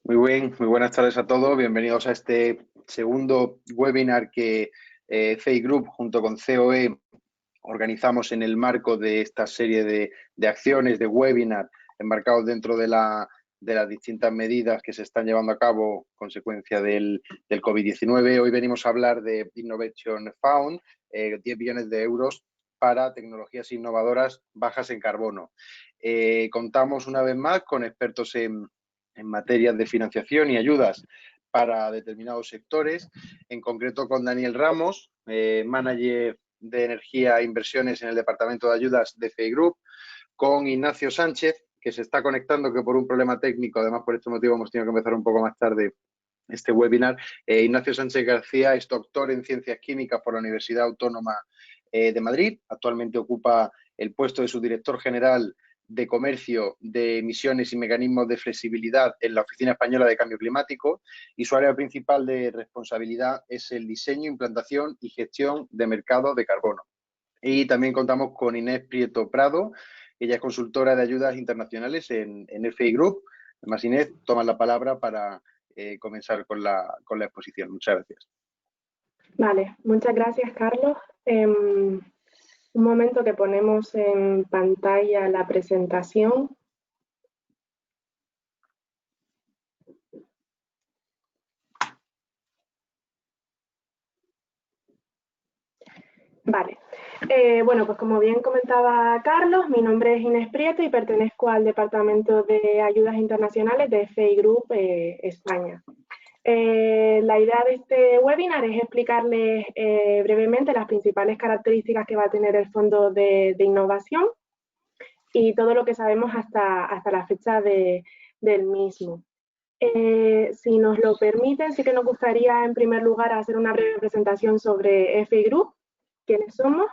Muy buenas tardes a todos. Bienvenidos a este segundo webinar que FEI Group junto con COE organizamos en el marco de esta serie de acciones, de webinar, enmarcados dentro de las distintas medidas que se están llevando a cabo consecuencia del COVID-19. Hoy venimos a hablar de Innovation Fund, 10 billones de euros para tecnologías innovadoras bajas en carbono. Contamos una vez más con expertos en materias de financiación y ayudas para determinados sectores, en concreto con Daniel Ramos, manager de energía e inversiones en el departamento de ayudas de FEI Group, con Ignacio Sánchez, que se está conectando, que por un problema técnico, además por este motivo hemos tenido que empezar un poco más tarde este webinar. Ignacio Sánchez García es doctor en Ciencias Químicas por la Universidad Autónoma de Madrid. Actualmente ocupa el puesto de subdirector general de Comercio de Emisiones y Mecanismos de Flexibilidad en la Oficina Española de Cambio Climático, y su área principal de responsabilidad es el diseño, implantación y gestión de mercados de carbono. Y también contamos con Inés Prieto Prado. Ella es consultora de ayudas internacionales en FEI Group. Además, Inés, tomas la palabra para comenzar con la exposición. Muchas gracias. Vale, muchas gracias, Carlos. Un momento que ponemos en pantalla la presentación. Vale. Bueno, pues como bien comentaba Carlos, mi nombre es Inés Prieto y pertenezco al Departamento de Ayudas Internacionales de FEI Group España. La idea de este webinar es explicarles brevemente las principales características que va a tener el Fondo de Innovación y todo lo que sabemos hasta la fecha del mismo. Si nos lo permiten, sí que nos gustaría en primer lugar hacer una breve presentación sobre FEI Group, quiénes somos.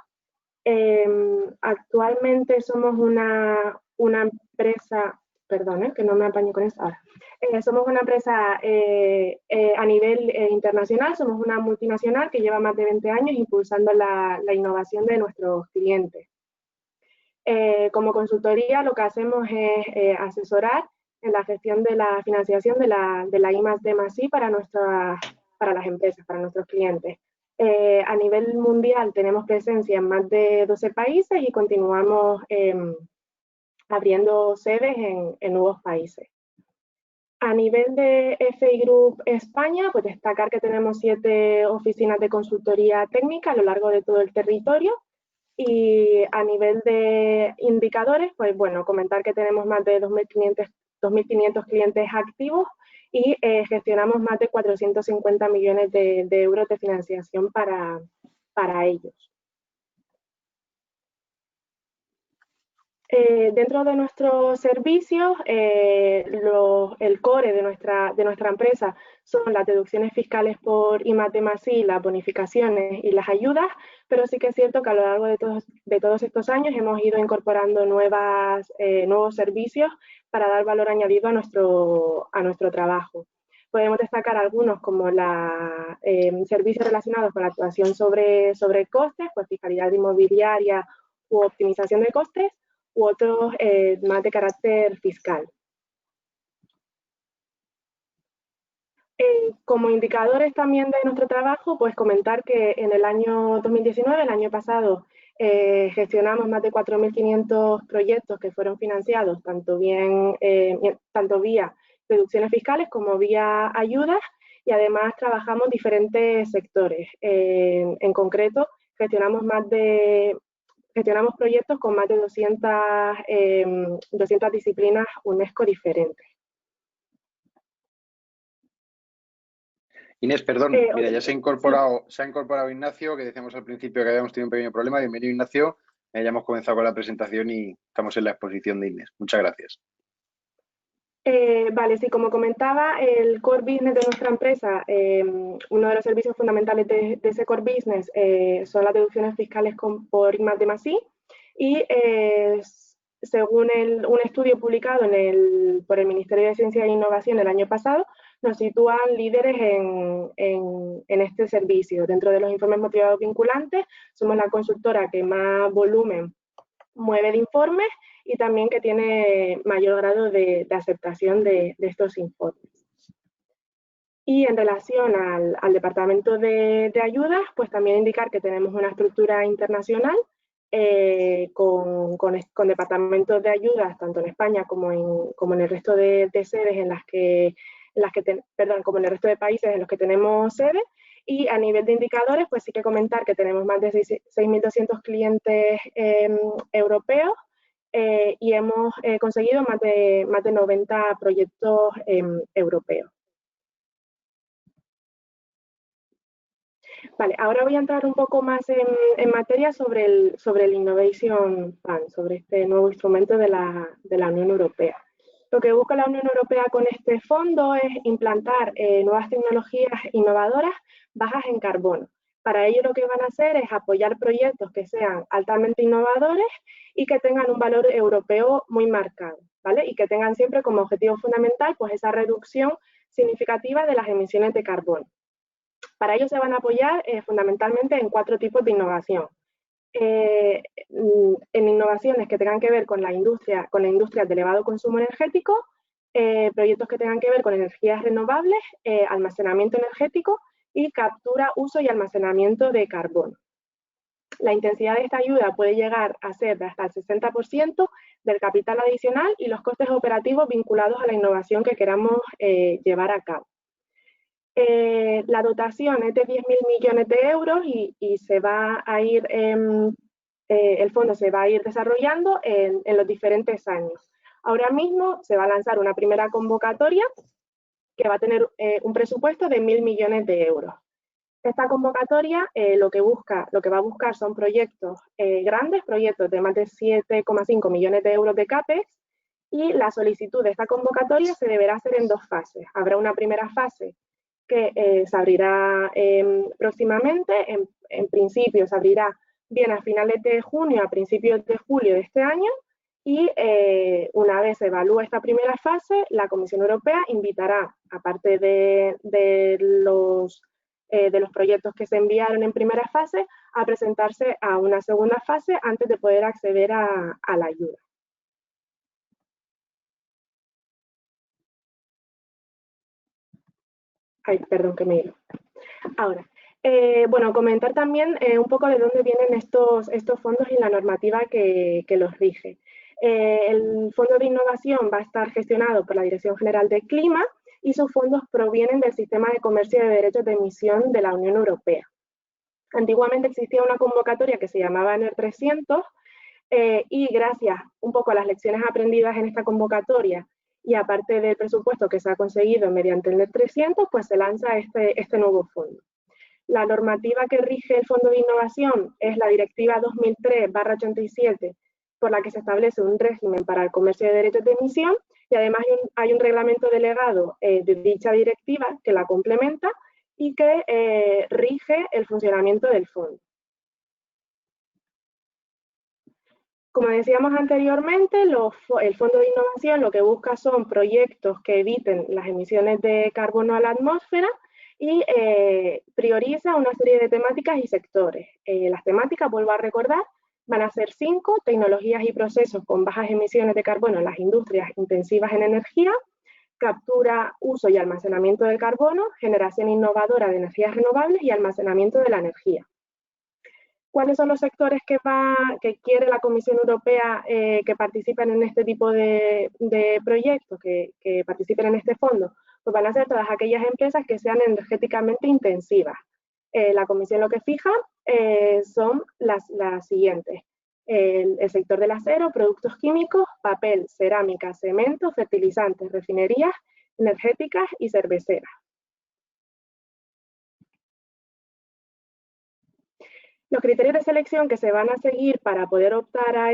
Actualmente somos una empresa, perdón, que no me apaño con esto ahora. Somos una empresa a nivel internacional, somos una multinacional que lleva más de 20 años impulsando la innovación de nuestros clientes. Como consultoría lo que hacemos es asesorar en la gestión de la financiación de la I+D+I para las empresas, para nuestros clientes. A nivel mundial tenemos presencia en más de 12 países y continuamos abriendo sedes en nuevos países. A nivel de FEI Group España, pues destacar que tenemos 7 oficinas de consultoría técnica a lo largo de todo el territorio. Y a nivel de indicadores, pues bueno, comentar que tenemos más de 2.500 clientes activos y gestionamos más de 450 millones de euros de financiación para ellos. Dentro de nuestros servicios, el core de nuestra empresa son las deducciones fiscales por I+D+I, las bonificaciones y las ayudas, pero sí que es cierto que a lo largo de todos estos años hemos ido incorporando nuevos servicios para dar valor añadido a nuestro trabajo. Podemos destacar algunos como servicios relacionados con la actuación sobre costes, pues fiscalidad inmobiliaria u optimización de costes, u otros más de carácter fiscal. Como indicadores también de nuestro trabajo, pues comentar que en el año 2019, el año pasado, gestionamos más de 4.500 proyectos que fueron financiados, tanto vía deducciones fiscales como vía ayudas, y además trabajamos diferentes sectores. En concreto, gestionamos proyectos con más de 200 disciplinas UNESCO diferentes. Inés, perdón, mira, ya se ha incorporado Ignacio, que decíamos al principio que habíamos tenido un pequeño problema. Bienvenido, Ignacio. Ya hemos comenzado con la presentación y estamos en la exposición de Inés. Muchas gracias. Vale, sí, como comentaba, el core business de nuestra empresa, uno de los servicios fundamentales de ese core business son las deducciones fiscales por I+D+I, y según un estudio publicado por el Ministerio de Ciencia e Innovación el año pasado, nos sitúan líderes en este servicio. Dentro de los informes motivados vinculantes, somos la consultora que más volumen mueve de informes y también que tiene mayor grado de aceptación de estos informes. Y en relación al departamento de ayudas, pues también indicar que tenemos una estructura internacional con departamentos de ayudas tanto en España como en el resto de sedes como en el resto de países en los que tenemos sede. Y a nivel de indicadores, pues sí que comentar que tenemos más de 6.200 clientes europeos y hemos conseguido más de 90 proyectos europeos. Vale, ahora voy a entrar un poco más en materia sobre el Innovation Fund, sobre este nuevo instrumento de la Unión Europea. Lo que busca la Unión Europea con este fondo es implantar nuevas tecnologías innovadoras bajas en carbono. Para ello lo que van a hacer es apoyar proyectos que sean altamente innovadores y que tengan un valor europeo muy marcado, ¿vale? Y que tengan siempre como objetivo fundamental pues esa reducción significativa de las emisiones de carbono. Para ello se van a apoyar fundamentalmente en 4 tipos de innovación. En innovaciones que tengan que ver con la industria de elevado consumo energético, proyectos que tengan que ver con energías renovables, almacenamiento energético y captura, uso y almacenamiento de carbono. La intensidad de esta ayuda puede llegar a ser de hasta el 60% del capital adicional y los costes operativos vinculados a la innovación que queramos llevar a cabo. La dotación es de 10.000 millones de euros y se va a ir, el fondo se va a ir desarrollando en los diferentes años. Ahora mismo se va a lanzar una primera convocatoria que va a tener un presupuesto de 1.000 millones de euros. Esta convocatoria lo que va a buscar son proyectos grandes, proyectos de más de 7,5 millones de euros de CAPEX, y la solicitud de esta convocatoria se deberá hacer en 2 fases. Habrá una primera fase que se abrirá próximamente, en principio se abrirá bien a finales de junio, a principios de julio de este año, y una vez se evalúe esta primera fase, la Comisión Europea invitará, aparte de los proyectos que se enviaron en primera fase, a presentarse a una segunda fase antes de poder acceder a la ayuda. Ay, perdón que me he ido. Ahora, bueno, comentar también un poco de dónde vienen estos fondos y la normativa que los rige. El Fondo de Innovación va a estar gestionado por la Dirección General de Clima y sus fondos provienen del Sistema de Comercio de Derechos de Emisión de la Unión Europea. Antiguamente existía una convocatoria que se llamaba NER 300 y gracias un poco a las lecciones aprendidas en esta convocatoria y aparte del presupuesto que se ha conseguido mediante el NER 300, pues se lanza este nuevo fondo. La normativa que rige el Fondo de Innovación es la Directiva 2003/87, por la que se establece un régimen para el comercio de derechos de emisión, y además hay un reglamento delegado de dicha directiva que la complementa y que rige el funcionamiento del fondo. Como decíamos anteriormente, el Fondo de Innovación lo que busca son proyectos que eviten las emisiones de carbono a la atmósfera y prioriza una serie de temáticas y sectores. Las temáticas, vuelvo a recordar, van a ser 5: tecnologías y procesos con bajas emisiones de carbono en las industrias intensivas en energía, captura, uso y almacenamiento del carbono, generación innovadora de energías renovables y almacenamiento de la energía. ¿Cuáles son los sectores que quiere la Comisión Europea que participen en este tipo de proyectos, que participen en este fondo? Pues van a ser todas aquellas empresas que sean energéticamente intensivas. La Comisión lo que fija son las siguientes: el sector del acero, productos químicos, papel, cerámica, cemento, fertilizantes, refinerías energéticas y cerveceras. Los criterios de selección que se van a seguir para poder optar a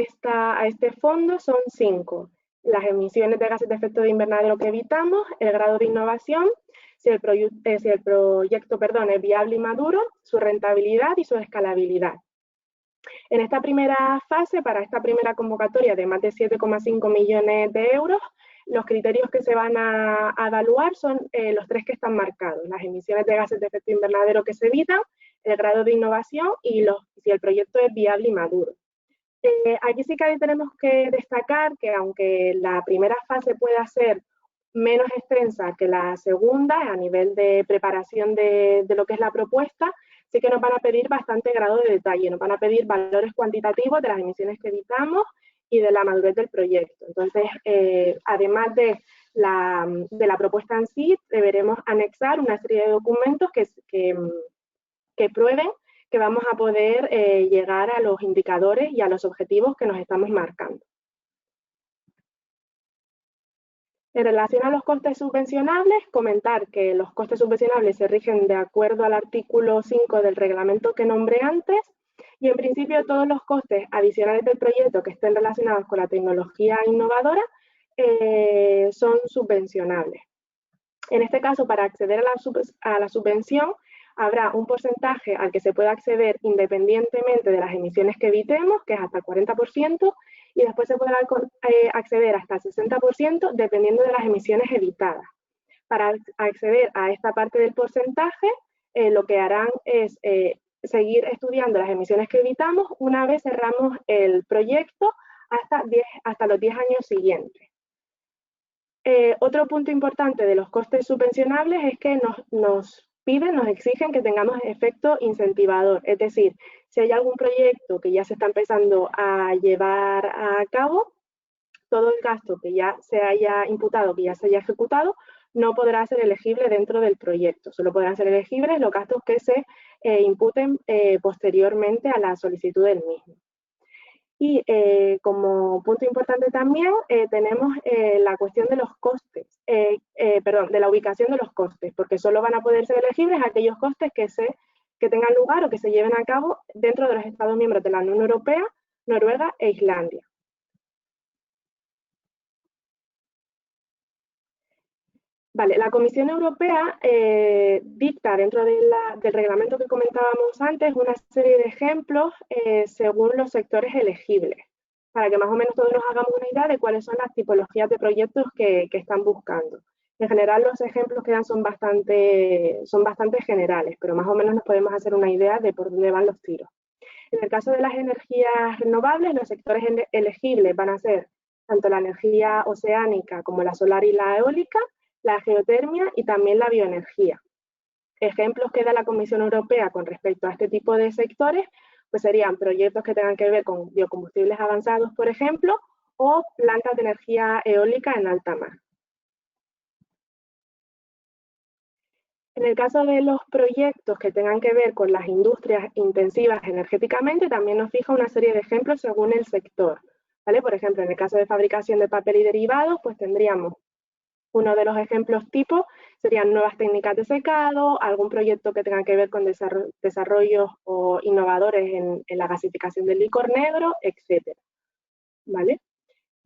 este fondo son 5: las emisiones de gases de efecto de invernadero que evitamos, el grado de innovación, si el proyecto es viable y maduro, su rentabilidad y su escalabilidad. En esta primera fase, para esta primera convocatoria de más de 7,5 millones de euros, los criterios que se van a evaluar son los 3 que están marcados: las emisiones de gases de efecto invernadero que se evitan, el grado de innovación y si el proyecto es viable y maduro. Aquí sí que tenemos que destacar que aunque la primera fase pueda ser menos extensa que la segunda a nivel de preparación de lo que es la propuesta, sí que nos van a pedir bastante grado de detalle, nos van a pedir valores cuantitativos de las emisiones que evitamos y de la madurez del proyecto. Entonces, además de la propuesta en sí, deberemos anexar una serie de documentos que prueben que vamos a poder llegar a los indicadores y a los objetivos que nos estamos marcando. En relación a los costes subvencionables, comentar que los costes subvencionables se rigen de acuerdo al artículo 5 del reglamento que nombré antes y en principio todos los costes adicionales del proyecto que estén relacionados con la tecnología innovadora son subvencionables. En este caso, para acceder a la subvención, habrá un porcentaje al que se puede acceder independientemente de las emisiones que evitemos, que es hasta el 40%, y después se podrá acceder hasta el 60% dependiendo de las emisiones evitadas. Para acceder a esta parte del porcentaje, lo que harán es seguir estudiando las emisiones que evitamos una vez cerramos el proyecto hasta los 10 años siguientes. Otro punto importante de los costes subvencionables es que nos exigen que tengamos efecto incentivador, es decir, si hay algún proyecto que ya se está empezando a llevar a cabo, todo el gasto que ya se haya imputado, que ya se haya ejecutado, no podrá ser elegible dentro del proyecto. Solo podrán ser elegibles los gastos que se imputen posteriormente a la solicitud del mismo. Y como punto importante también tenemos la cuestión de los costes, de la ubicación de los costes, porque solo van a poder ser elegibles aquellos costes que tengan lugar o que se lleven a cabo dentro de los Estados miembros de la Unión Europea, Noruega e Islandia. Vale, la Comisión Europea dicta dentro del reglamento que comentábamos antes una serie de ejemplos según los sectores elegibles, para que más o menos todos nos hagamos una idea de cuáles son las tipologías de proyectos que están buscando. En general los ejemplos que dan son bastante generales, pero más o menos nos podemos hacer una idea de por dónde van los tiros. En el caso de las energías renovables, los sectores elegibles van a ser tanto la energía oceánica como la solar y la eólica, la geotermia y también la bioenergía. Ejemplos que da la Comisión Europea con respecto a este tipo de sectores, pues serían proyectos que tengan que ver con biocombustibles avanzados, por ejemplo, o plantas de energía eólica en alta mar. En el caso de los proyectos que tengan que ver con las industrias intensivas energéticamente, también nos fija una serie de ejemplos según el sector, ¿vale? Por ejemplo, en el caso de fabricación de papel y derivados, pues tendríamos uno de los ejemplos tipo serían nuevas técnicas de secado, algún proyecto que tenga que ver con desarrollos o innovadores en la gasificación del licor negro, etc. ¿Vale?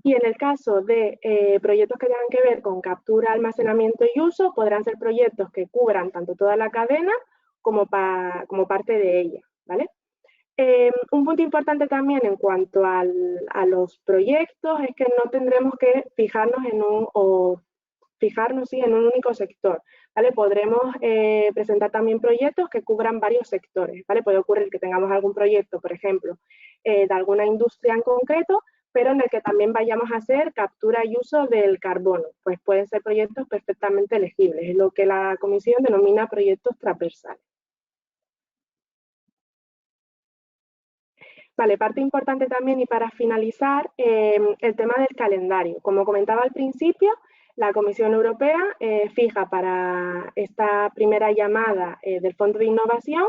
Y en el caso de proyectos que tengan que ver con captura, almacenamiento y uso, podrán ser proyectos que cubran tanto toda la cadena como parte de ella. ¿Vale? Un punto importante también en cuanto a los proyectos es que no tendremos que fijarnos en un único sector, ¿vale? Podremos presentar también proyectos que cubran varios sectores, ¿vale? Puede ocurrir que tengamos algún proyecto, por ejemplo, de alguna industria en concreto, pero en el que también vayamos a hacer captura y uso del carbono, pues pueden ser proyectos perfectamente elegibles, es lo que la Comisión denomina proyectos transversales. Vale, parte importante también y para finalizar, el tema del calendario. Como comentaba al principio, la Comisión Europea fija para esta primera llamada del Fondo de Innovación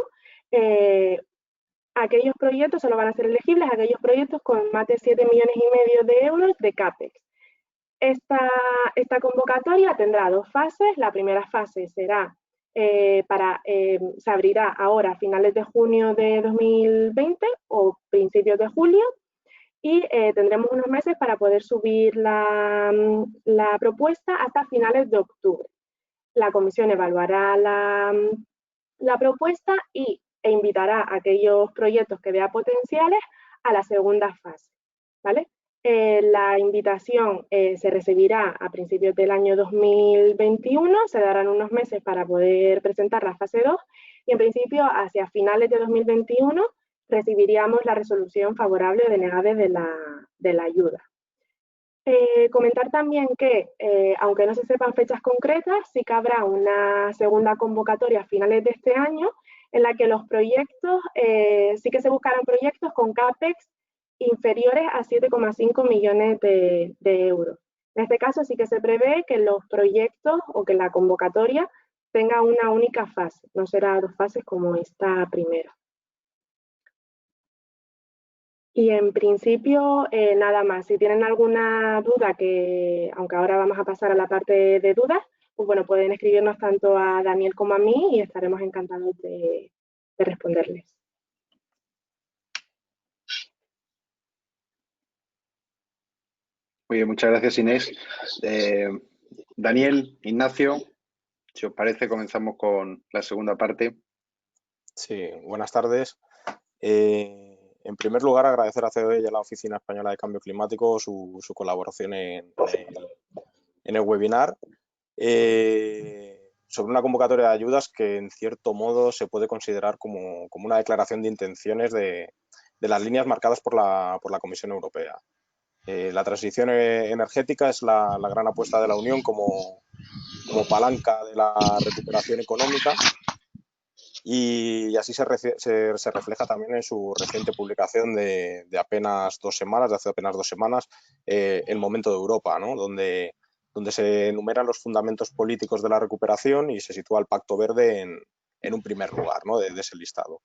aquellos proyectos, solo van a ser elegibles aquellos proyectos con más de 7,5 millones de euros de CAPEX. Esta convocatoria tendrá dos fases. La primera fase será se abrirá ahora a finales de junio de 2020 o principios de julio y tendremos unos meses para poder subir la propuesta hasta finales de octubre. La comisión evaluará la propuesta e invitará a aquellos proyectos que vea potenciales a la segunda fase, ¿vale? La invitación se recibirá a principios del año 2021, se darán unos meses para poder presentar la fase 2 y en principio hacia finales de 2021 recibiríamos la resolución favorable o denegable de la ayuda. Comentar también que, aunque no se sepan fechas concretas, sí que habrá una segunda convocatoria a finales de este año en la que los proyectos, sí que se buscarán proyectos con CAPEX inferiores a 7,5 millones de euros. En este caso sí que se prevé que los proyectos o que la convocatoria tenga una única fase, no será dos fases como esta primera. Y en principio, nada más. Si tienen alguna duda, que aunque ahora vamos a pasar a la parte de dudas, pues bueno, pueden escribirnos tanto a Daniel como a mí y estaremos encantados de responderles. Muy bien, muchas gracias, Inés. Daniel, Ignacio, si os parece, comenzamos con la segunda parte. Sí, buenas tardes. En primer lugar, agradecer a COE y a la Oficina Española de Cambio Climático su colaboración en el webinar sobre una convocatoria de ayudas que, en cierto modo, se puede considerar como una declaración de intenciones de las líneas marcadas por la Comisión Europea. La transición energética es la gran apuesta de la Unión como palanca de la recuperación económica. Y así se refleja también en su reciente publicación de apenas 2 semanas, de hace apenas 2 semanas, El momento de Europa, ¿no? donde se enumeran los fundamentos políticos de la recuperación y se sitúa el Pacto Verde en un primer lugar, ¿no? de ese listado.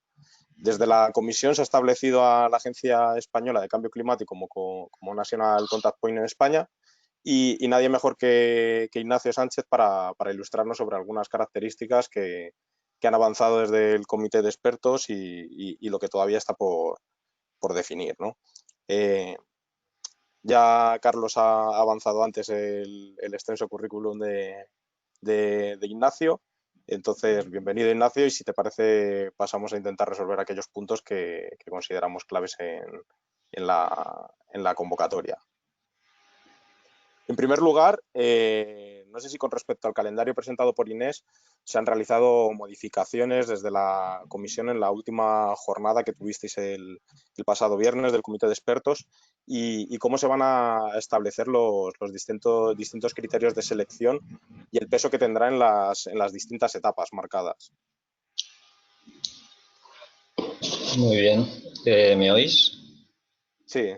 Desde la Comisión se ha establecido a la Agencia Española de Cambio Climático como National Contact Point en España y nadie mejor que Ignacio Sánchez para ilustrarnos sobre algunas características que han avanzado desde el comité de expertos y lo que todavía está por definir, ¿no? Ya Carlos ha avanzado antes el extenso currículum de Ignacio, entonces bienvenido, Ignacio, y si te parece pasamos a intentar resolver aquellos puntos que consideramos claves en la convocatoria. En primer lugar, no sé si con respecto al calendario presentado por Inés se han realizado modificaciones desde la comisión en la última jornada que tuvisteis el pasado viernes del comité de expertos y cómo se van a establecer los distintos criterios de selección y el peso que tendrá en las distintas etapas marcadas. Muy bien. ¿Me oís? Sí.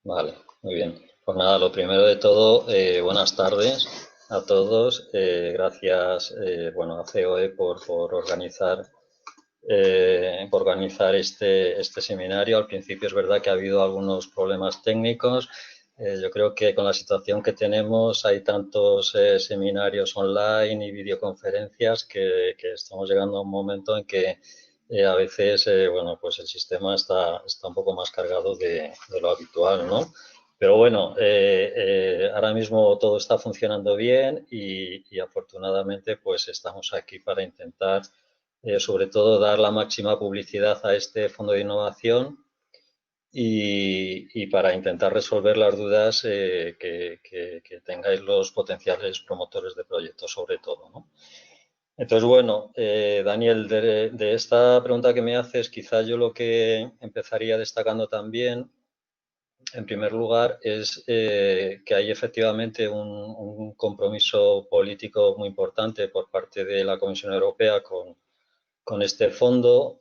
Vale, muy bien. Pues nada, lo primero de todo, buenas tardes a todos. Gracias a COE por organizar este seminario. Al principio es verdad que ha habido algunos problemas técnicos. Yo creo que con la situación que tenemos hay tantos seminarios online y videoconferencias que estamos llegando a un momento en que a veces pues el sistema está un poco más cargado de lo habitual, ¿no? Pero bueno, ahora mismo todo está funcionando bien y afortunadamente pues estamos aquí para intentar sobre todo dar la máxima publicidad a este fondo de innovación y para intentar resolver las dudas que tengáis los potenciales promotores de proyectos sobre todo, ¿no? Entonces, bueno, Daniel, de esta pregunta que me haces, quizá yo lo que empezaría destacando también, en primer lugar, es que hay efectivamente un compromiso político muy importante por parte de la Comisión Europea con este fondo.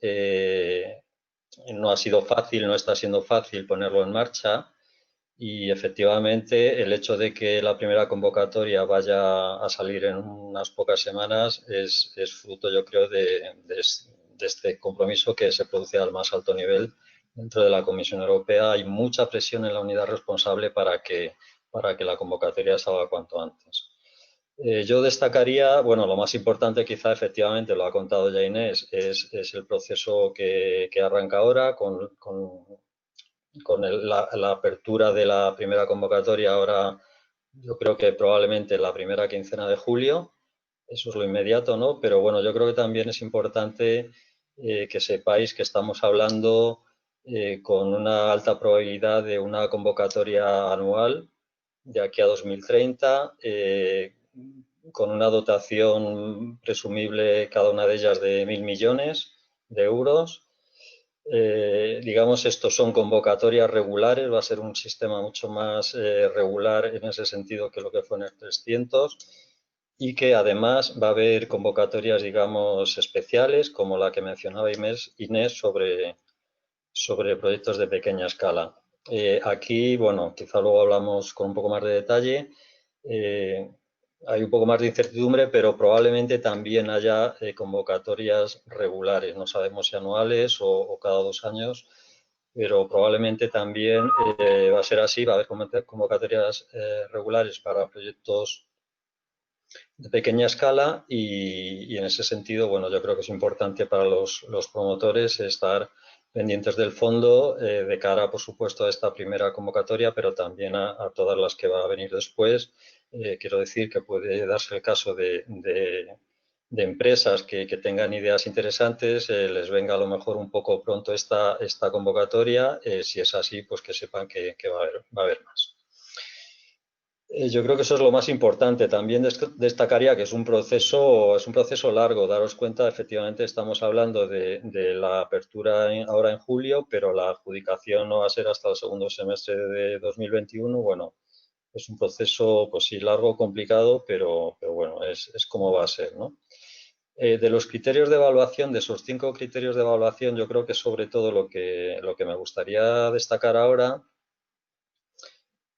No ha sido fácil, no está siendo fácil ponerlo en marcha y efectivamente el hecho de que la primera convocatoria vaya a salir en unas pocas semanas es fruto, yo creo, de este compromiso que se produce al más alto nivel dentro de la Comisión Europea. Hay mucha presión en la unidad responsable para que la convocatoria salga cuanto antes. Yo destacaría, bueno, lo más importante quizá efectivamente, lo ha contado ya Inés, es el proceso que arranca ahora con la apertura de la primera convocatoria ahora, yo creo que probablemente la primera quincena de julio, eso es lo inmediato, ¿no? Pero bueno, yo creo que también es importante que sepáis que estamos hablando con una alta probabilidad de una convocatoria anual de aquí a 2030, con una dotación presumible cada una de ellas de 1.000 millones de euros digamos, estos son convocatorias regulares, va a ser un sistema mucho más regular en ese sentido que lo que fue en el 300 y que además va a haber convocatorias, digamos, especiales como la que mencionaba Inés sobre proyectos de pequeña escala. Aquí, bueno, quizá luego hablamos con un poco más de detalle. Hay un poco más de incertidumbre, pero probablemente también haya convocatorias regulares. No sabemos si anuales o cada 2 años, pero probablemente también va a ser así. Va a haber convocatorias regulares para proyectos de pequeña escala y en ese sentido, bueno, yo creo que es importante para los promotores estar pendientes del fondo de cara, por supuesto, a esta primera convocatoria, pero también a todas las que va a venir después. Quiero decir que puede darse el caso de empresas que tengan ideas interesantes, les venga a lo mejor un poco pronto esta convocatoria. Si es así, pues que sepan que va a haber más. Yo creo que eso es lo más importante. También destacaría que es un proceso largo. Daros cuenta, efectivamente, estamos hablando de la apertura ahora en julio, pero la adjudicación no va a ser hasta el segundo semestre de 2021. Bueno, es un proceso, pues sí, largo, complicado, pero bueno, es como va a ser, ¿no? De los criterios de evaluación, de esos 5 criterios de evaluación, yo creo que sobre todo lo que me gustaría destacar ahora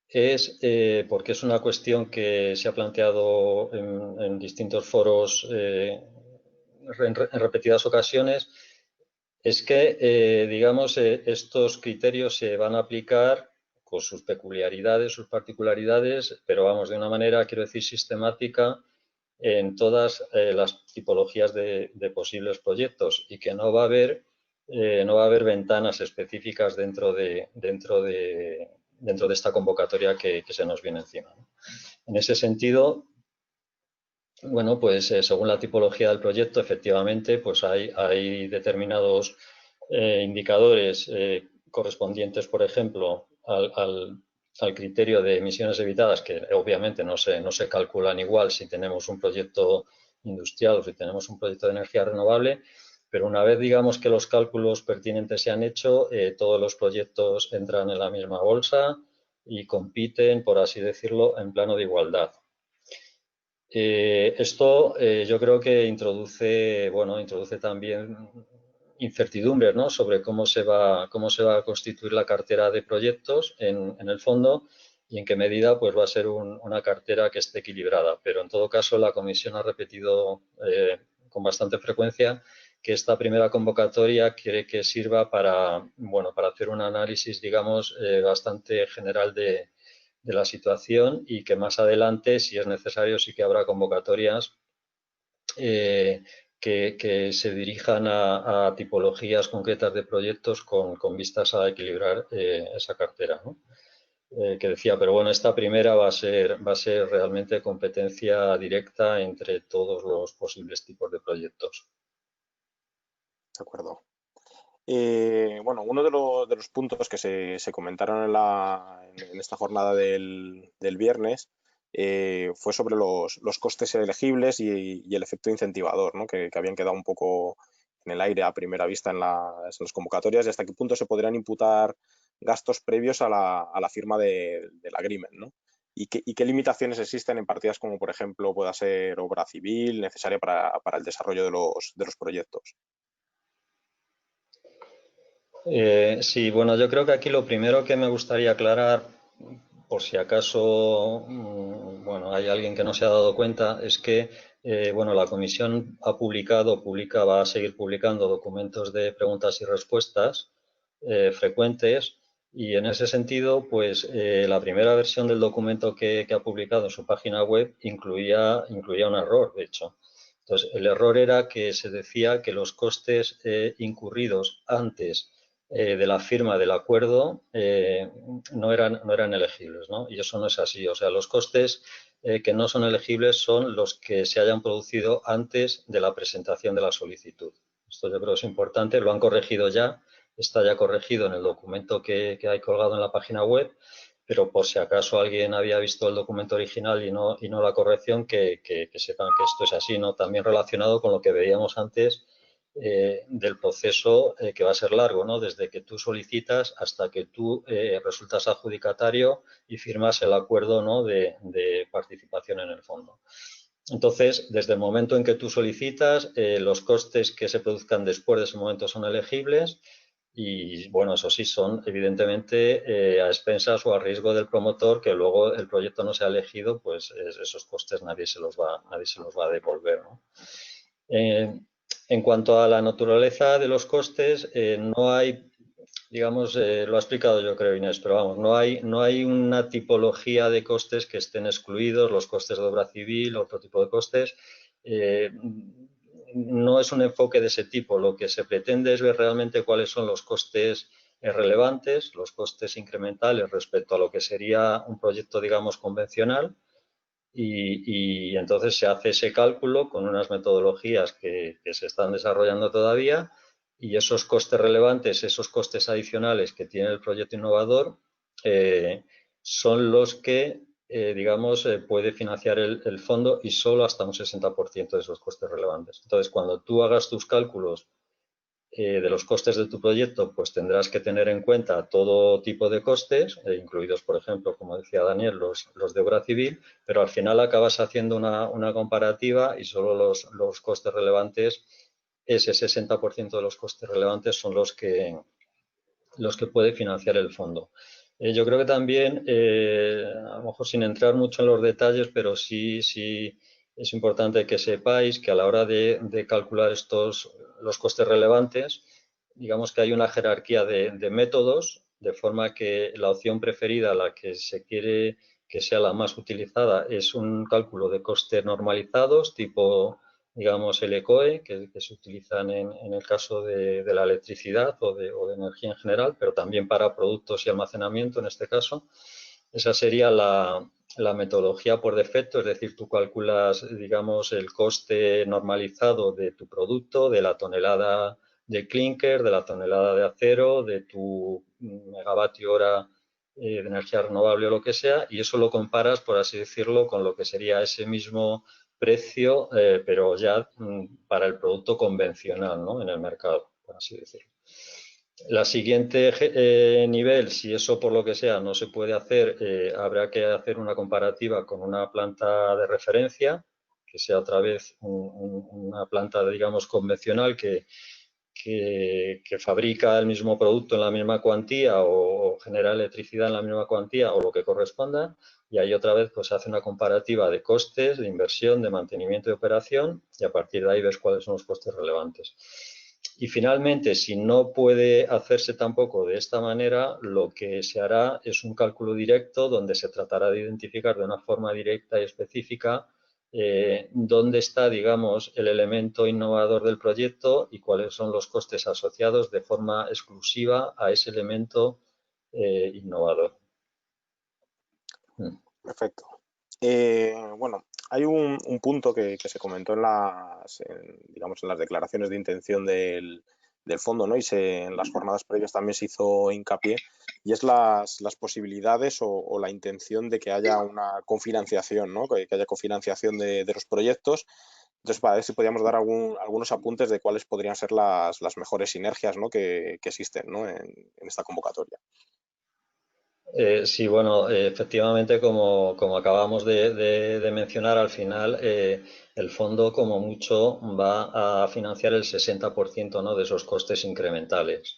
es porque es una cuestión que se ha planteado en distintos foros en repetidas ocasiones, es que, digamos, estos criterios se van a aplicar con sus peculiaridades, sus particularidades, pero vamos, de una manera, quiero decir, sistemática en todas las tipologías de posibles proyectos y que no va a haber ventanas específicas dentro de esta convocatoria que se nos viene encima, ¿no? En ese sentido, bueno, pues según la tipología del proyecto, efectivamente, pues hay determinados indicadores correspondientes, por ejemplo, al criterio de emisiones evitadas, que obviamente no se calculan igual si tenemos un proyecto industrial o si tenemos un proyecto de energía renovable, pero una vez digamos que los cálculos pertinentes se han hecho, todos los proyectos entran en la misma bolsa y compiten, por así decirlo, en plano de igualdad. Esto yo creo que introduce también incertidumbres, ¿no?, sobre cómo se va a constituir la cartera de proyectos en el fondo y en qué medida pues va a ser una cartera que esté equilibrada. Pero en todo caso la Comisión ha repetido con bastante frecuencia que esta primera convocatoria quiere que sirva para hacer un análisis, digamos, bastante general de la situación y que más adelante, si es necesario, sí que habrá convocatorias que se dirijan a tipologías concretas de proyectos con vistas a equilibrar esa cartera, ¿no? Que decía, pero bueno, esta primera va a ser realmente competencia directa entre todos los posibles tipos de proyectos. De acuerdo. Bueno, uno de los puntos que se comentaron en esta jornada del viernes fue sobre los costes elegibles y el efecto incentivador, ¿no?, que habían quedado un poco en el aire a primera vista en las convocatorias, y hasta qué punto se podrían imputar gastos previos a la firma del agreement, ¿no? ¿Y qué limitaciones existen en partidas como, por ejemplo, pueda ser obra civil necesaria para el desarrollo de los proyectos? Sí, bueno, yo creo que aquí lo primero que me gustaría aclarar, por si acaso hay alguien que no se ha dado cuenta, es que la Comisión va a seguir publicando documentos de preguntas y respuestas frecuentes, y en ese sentido, pues la primera versión del documento que ha publicado en su página web incluía un error, de hecho. Entonces, el error era que se decía que los costes incurridos antes de la firma del acuerdo no eran elegibles, ¿no? Y eso no es así. O sea, los costes que no son elegibles son los que se hayan producido antes de la presentación de la solicitud. Esto yo creo que es importante. Lo han corregido ya. Está ya corregido en el documento que hay colgado en la página web, pero por si acaso alguien había visto el documento original y no la corrección, que sepan que esto es así, ¿no? También relacionado con lo que veíamos antes del proceso que va a ser largo, ¿no? Desde que tú solicitas hasta que tú resultas adjudicatario y firmas el acuerdo, ¿no? de participación en el fondo. Entonces, desde el momento en que tú solicitas, los costes que se produzcan después de ese momento son elegibles y, bueno, eso sí, son evidentemente a expensas o a riesgo del promotor, que luego el proyecto no sea elegido, pues esos costes nadie se los va a devolver, ¿no? En cuanto a la naturaleza de los costes, no hay, digamos, lo ha explicado yo creo Inés, pero vamos, no hay una tipología de costes que estén excluidos, los costes de obra civil, otro tipo de costes. No es un enfoque de ese tipo. Lo que se pretende es ver realmente cuáles son los costes relevantes, los costes incrementales respecto a lo que sería un proyecto, digamos, convencional. Y entonces se hace ese cálculo con unas metodologías que se están desarrollando todavía y esos costes relevantes, esos costes adicionales que tiene el proyecto innovador son los que, digamos, puede financiar el fondo y solo hasta un 60% de esos costes relevantes. Entonces, cuando tú hagas tus cálculos de los costes de tu proyecto, pues tendrás que tener en cuenta todo tipo de costes, incluidos, por ejemplo, como decía Daniel, los de obra civil, pero al final acabas haciendo una comparativa y solo los costes relevantes, ese 60% de los costes relevantes son los que puede financiar el fondo. Yo creo que también, a lo mejor sin entrar mucho en los detalles, pero sí es importante que sepáis que a la hora de calcular los costes relevantes, digamos que hay una jerarquía de métodos, de forma que la opción preferida, la que se quiere que sea la más utilizada, es un cálculo de costes normalizados, tipo, digamos, el ECOE, que se utilizan en el caso de la electricidad o de energía en general, pero también para productos y almacenamiento en este caso. Esa sería la metodología por defecto, es decir, tú calculas, digamos, el coste normalizado de tu producto, de la tonelada de clinker, de la tonelada de acero, de tu megavatio hora de energía renovable o lo que sea, y eso lo comparas, por así decirlo, con lo que sería ese mismo precio, pero ya para el producto convencional, ¿no? En el mercado, por así decirlo. La siguiente nivel, si eso por lo que sea no se puede hacer, habrá que hacer una comparativa con una planta de referencia, que sea otra vez una planta, digamos, convencional que fabrica el mismo producto en la misma cuantía o genera electricidad en la misma cuantía o lo que corresponda, y ahí otra vez pues se hace una comparativa de costes, de inversión, de mantenimiento y operación, y a partir de ahí ves cuáles son los costes relevantes. Y finalmente, si no puede hacerse tampoco de esta manera, lo que se hará es un cálculo directo donde se tratará de identificar de una forma directa y específica dónde está, digamos, el elemento innovador del proyecto y cuáles son los costes asociados de forma exclusiva a ese elemento innovador. Perfecto. Bueno, hay un punto que se comentó digamos, en las declaraciones de intención del fondo, ¿no? Y en las jornadas previas también se hizo hincapié, y es las posibilidades o la intención de que haya una cofinanciación, ¿no? Que haya cofinanciación de los proyectos. Entonces, para ver si podíamos dar algunos apuntes de cuáles podrían ser las mejores sinergias, ¿no? que existen, ¿no? en esta convocatoria. Sí, bueno, efectivamente, como acabamos de mencionar, al final el fondo como mucho va a financiar el 60%, ¿no? de esos costes incrementales.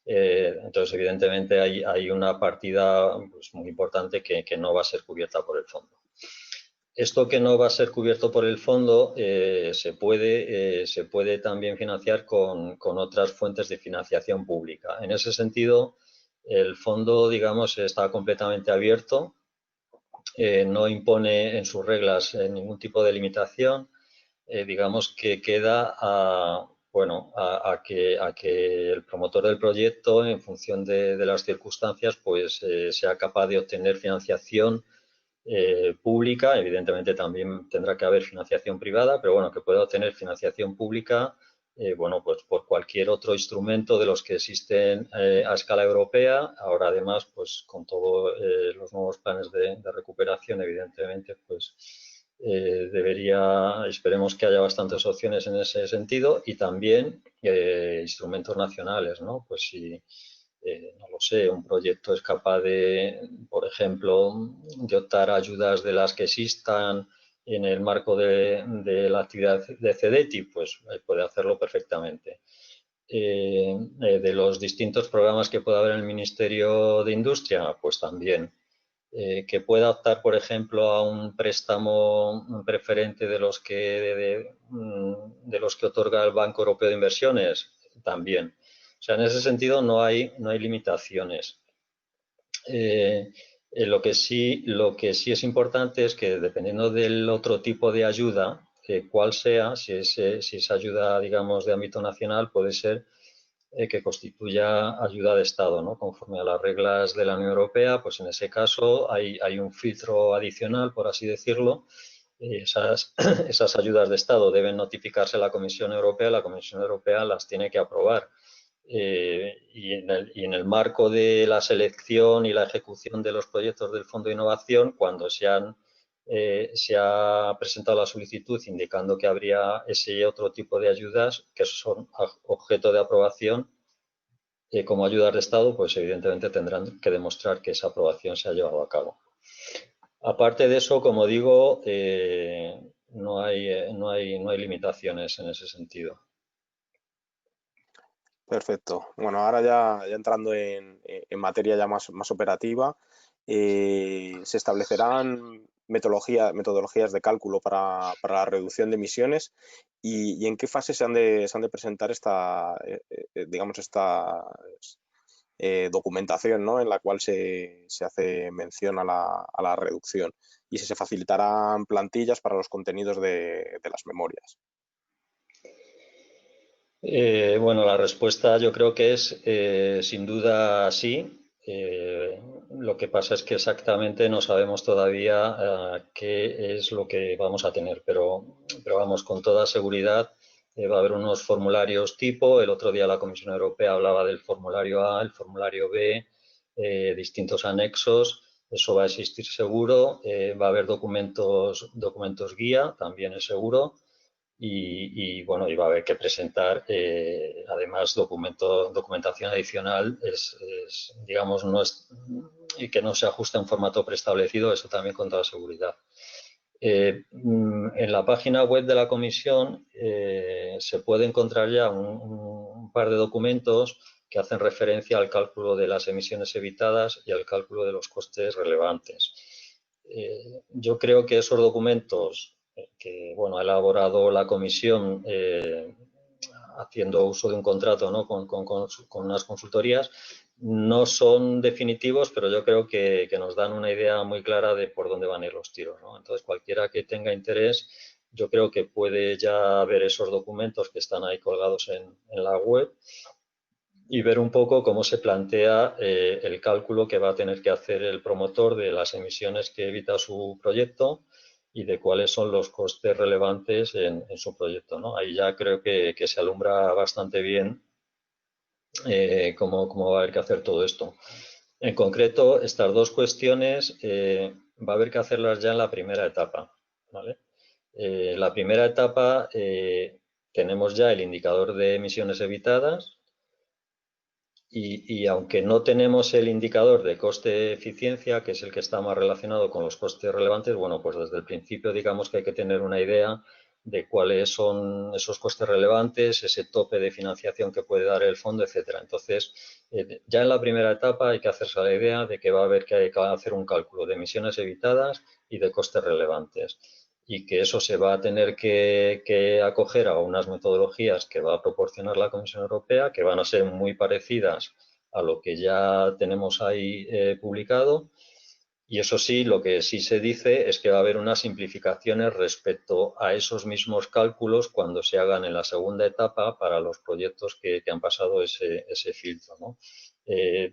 Entonces, evidentemente, hay una partida pues, muy importante que no va a ser cubierta por el fondo. Esto que no va a ser cubierto por el fondo se puede también financiar con otras fuentes de financiación pública. En ese sentido, el fondo, digamos, está completamente abierto, no impone en sus reglas ningún tipo de limitación, digamos que queda a que el promotor del proyecto, en función de las circunstancias, pues sea capaz de obtener financiación pública. Evidentemente también tendrá que haber financiación privada, pero bueno, que pueda obtener financiación pública bueno, pues por cualquier otro instrumento de los que existen a escala europea. Ahora además, pues con todos los nuevos planes de recuperación, evidentemente, pues esperemos que haya bastantes opciones en ese sentido y también instrumentos nacionales, ¿no? Pues si, no lo sé, un proyecto es capaz de, por ejemplo, de optar a ayudas de las que existan en el marco de la actividad de CEDETI, pues puede hacerlo perfectamente. De los distintos programas que puede haber en el Ministerio de Industria, pues también. Que pueda optar, por ejemplo, a un préstamo preferente de los que otorga el Banco Europeo de Inversiones, también. O sea, en ese sentido no hay limitaciones. Lo que sí es importante es que dependiendo del otro tipo de ayuda, cuál sea, si esa ayuda, digamos, de ámbito nacional, puede ser que constituya ayuda de Estado, ¿no? Conforme a las reglas de la Unión Europea, pues en ese caso hay un filtro adicional, por así decirlo. Esas ayudas de Estado deben notificarse a la Comisión Europea, la Comisión Europea las tiene que aprobar. Y en el marco de la selección y la ejecución de los proyectos del Fondo de Innovación, cuando se ha presentado la solicitud indicando que habría ese otro tipo de ayudas que son objeto de aprobación como ayudas de Estado, pues evidentemente tendrán que demostrar que esa aprobación se ha llevado a cabo. Aparte de eso, como digo, no hay limitaciones en ese sentido. Perfecto. Bueno, ahora ya entrando en materia ya más operativa, se establecerán metodologías de cálculo para la reducción de emisiones y en qué fase se han de presentar esta documentación, ¿no? En la cual se hace mención a la reducción y si se facilitarán plantillas para los contenidos de las memorias. Bueno, la respuesta yo creo que es sin duda sí. Lo que pasa es que exactamente no sabemos todavía qué es lo que vamos a tener, pero vamos, con toda seguridad va a haber unos formularios tipo. El otro día la Comisión Europea hablaba del formulario A, el formulario B, distintos anexos. Eso va a existir seguro. Va a haber documentos guía, también es seguro. Y bueno, iba a haber que presentar además documentación adicional digamos, y que no se ajuste a un formato preestablecido, eso también con toda seguridad. En la página web de la comisión se puede encontrar ya un par de documentos que hacen referencia al cálculo de las emisiones evitadas y al cálculo de los costes relevantes. Yo creo que esos documentos que bueno, ha elaborado la comisión haciendo uso de un contrato, ¿no? con unas consultorías, no son definitivos, pero yo creo que nos dan una idea muy clara de por dónde van a ir los tiros, ¿no? Entonces, cualquiera que tenga interés, yo creo que puede ya ver esos documentos que están ahí colgados en la web y ver un poco cómo se plantea el cálculo que va a tener que hacer el promotor de las emisiones que evita su proyecto y de cuáles son los costes relevantes en su proyecto, ¿no? Ahí ya creo que se alumbra bastante bien cómo va a haber que hacer todo esto. En concreto, estas dos cuestiones va a haber que hacerlas ya en la primera etapa, ¿vale? La primera etapa tenemos ya el indicador de emisiones evitadas y aunque no tenemos el indicador de coste-eficiencia, que es el que está más relacionado con los costes relevantes, bueno, pues desde el principio digamos que hay que tener una idea de cuáles son esos costes relevantes, ese tope de financiación que puede dar el fondo, etcétera. Entonces, ya en la primera etapa hay que hacerse la idea de que va a haber que hacer un cálculo de emisiones evitadas y de costes relevantes y que eso se va a tener que acoger a unas metodologías que va a proporcionar la Comisión Europea, que van a ser muy parecidas a lo que ya tenemos ahí publicado. Y eso sí, lo que sí se dice es que va a haber unas simplificaciones respecto a esos mismos cálculos cuando se hagan en la segunda etapa para los proyectos que han pasado ese filtro, ¿no?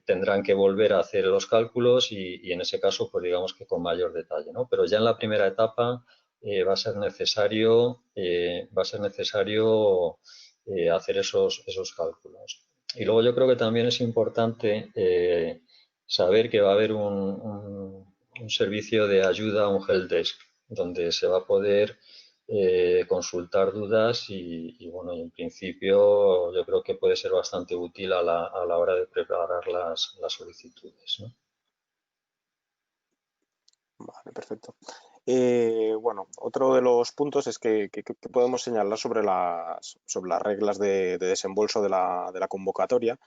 Tendrán que volver a hacer los cálculos y en ese caso, pues digamos que con mayor detalle, ¿no? Pero ya en la primera etapa va a ser necesario hacer esos cálculos. Y luego yo creo que también es importante saber que va a haber un servicio de ayuda, un help desk, donde se va a poder consultar dudas y, bueno, y en principio yo creo que puede ser bastante útil a la hora de preparar las solicitudes, ¿no? Vale, perfecto. Bueno, otro de los puntos es que podemos señalar sobre las reglas de desembolso de la convocatoria